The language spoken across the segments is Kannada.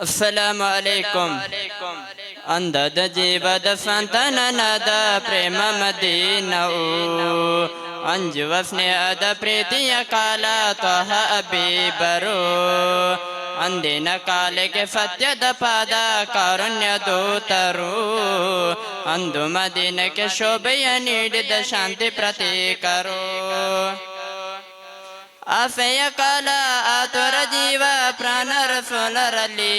ಅಸ್ಸಲಾಮು ಅಲೈಕುಂ. ಅಂದದ ಜೀವದ ಸಂತಾನನಾದ ಪ್ರೇಮ ಮದೀನವು, ಅಂಜುವ ಸ್ನೇಹದ ಪ್ರೀತಿಯ ಕಾಲ ತ್ವಹ ಅಬೀಬರು. ಅಂದಿನ ಕಾಲಿಗೆ ಸತ್ಯದ ಪಾದ ಕಾರುಣ್ಯ ದೂತರು, ಅಂದು ಮದೀನಕ್ಕೆ ಶೋಭೆಯ ನೀಡಿದ ಶಾಂತಿ ಪ್ರತೀಕರು. ಆಸೆಯ ಕಾಲ ಆತುರ ಜೀವ ಪ್ರಾಣ ರಸೂಲರಲ್ಲಿ,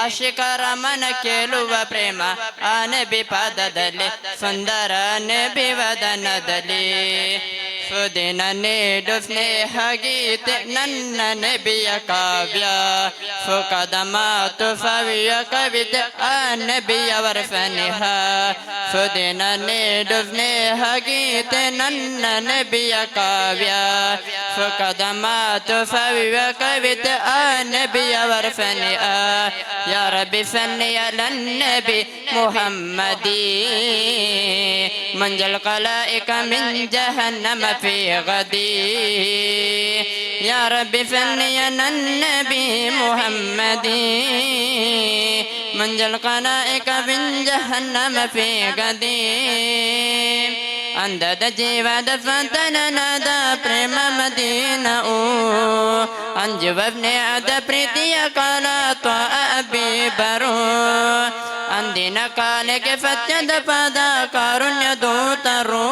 ಆಶಿಕರ ಮನ ಕೇಳುವ ಪ್ರೇಮ ಆ ನಬಿ ಪಾದದಲ್ಲಿ, ಸುಂದರ ನಬಿ ವದನದಲ್ಲಿ. ಸುದಿನ ನೀಡು ಸ್ನೇಹ ಗೀತೆ ನನ್ನ ನಬಿಯ ಕಾವ್ಯ, ಸುಖದ ಮಾತು ಸವಿಯ ಕವಿತೆ ಆ ನಬಿಯವರ ಸನಿಹ. ಸುದಿನ ನೀಡು ಸ್ನೇಹ ಗೀತೆ ನನ್ನ ನಬಿಯ ಕಾವ್ಯ, ಸುಖದ ಮಾತು ಸವಿಯ ಕವಿತೆ ಆ ನಬಿಯವರ ಸನಿಹ. ಯಾ ರಬ್ಬಿ ಸಲ್ಲಿ ಅಲಾ ನಬಿ ಮುಹಮ್ಮದಿ, ಮಂಜಲ್ ಖಲಾಯಿಕ ಮಿನ್ ಜಹನ್ನಮ ಫೀ ಗದಿ. ಯಾ ರಬ್ಬಿ ಸಲ್ಲಿ ಅಲಾ ನಬಿ ಮುಹಮ್ಮದಿ, ಮಂಜಲ್ ಖಲಾಯಿಕ ಮಿನ್ ಜಹನ್ನಮ ಫೀ ಗದಿ. ಅಂದದ ಜೀವದ ಸಂತಾನನಾದ ಪ್ರೇಮ ಮದೀನವು, ಅಂಜುವ ಸ್ನೇಹದ ಪ್ರೀತಿಯ ಕಾಲ ತ್ವಹ ಅಬೀಬರು. ಅಂದಿನ ಕಾಲಿಗೆ ಸತ್ಯದ ಪದ ಕಾರುಣ್ಯ ದೂತರು,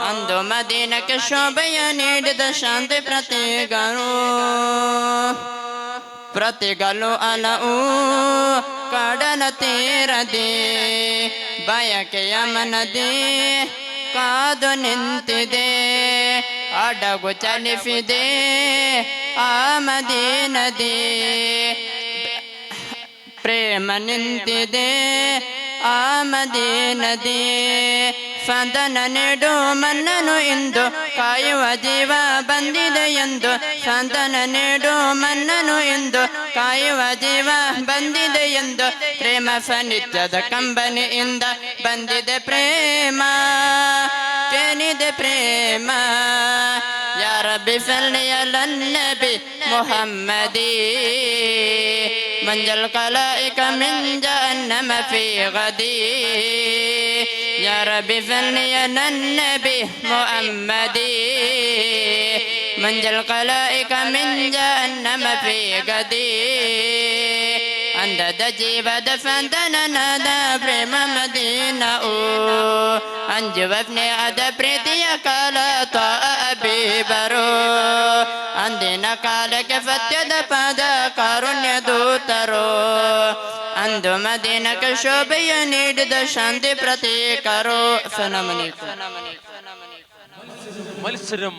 ಅಂದು ಮದೀನಕ್ಕೆ ಶೋಭೆಯ ನೀಡಿದ ಶಾಂತಿ ಪ್ರತೀಕರು. ಪ್ರತಿಗಳು ಅಲವು ಕಡಲ ತೀರದಿ, ಬಯಕೆಯ ಮನದಿ ಕಾದು ನಿಂತಿದೆ. ಅಡಗು ಚಲಿಸಿದೆ ಆ ಮದೀನದಿ, ಪ್ರೇಮ ನಿಂತಿದೆ ಆ ಮದೀನದಿ. ಸಂತಾನ ನೀಡು ಮನ್ನನು ಇಂದು ಕಾಯುವ ಜೀವ ಬಂದಿದೆ ಎಂದು, ಸಂತಾನ ನೀಡು ಮನ್ನನು ಎಂದು ಕಾಯುವ ಜೀವ ಬಂದಿದೆ ಎಂದು. ಪ್ರೇಮ ಸಾನ್ನಿಧ್ಯದ ಕಂಬನಿಯಿಂದ ಬಂದಿದೆ ಪ್ರೇಮ, ಕೇಳಿದೆ ಪ್ರೇಮ. ಯಾ ರಬ್ಬಿ ಸಲ್ಲಿ ಅಲಾ ನಬಿ ಮುಹಮ್ಮದಿ, ಮಂಜಲ್ ಖಲಾಯಿಕ ಮಿನ್ ಜಹನ್ನಮ ಫೀ ಗದಿ. ಯಾ ರಬ್ಬಿ ಸಲ್ಲಿ ಅಲಾ ನಬಿ ಮುಹಮ್ಮದಿ, ಮಂಜಲ್ ಖಲಾಯಿಕ ಮಿನ್ ಜಹನ್ನಮ ಫೀ ಗದಿ. ಅಂದದ ಜೀವದ ಸಂತಾನನಾದ ಪ್ರೇಮ ಮದೀನವು, ಅಂಜುವ ಸ್ನೇಹದ ಪ್ರೀತಿಯ ಕಾಲ ತ್ವಹ ಅಬೀಬರು. ಅಂದಿನ ಕಾಲಕ್ಕೆ ಸತ್ಯದ ಪದ ಕಾರುಣ್ಯ ದೂತರು, ಅಂದು ಮದೀನಕ್ಕೆ ಶೋಭೆಯ ನೀಡಿದ ಶಾಂತಿ ಪ್ರತೀಕರು. മത്സരം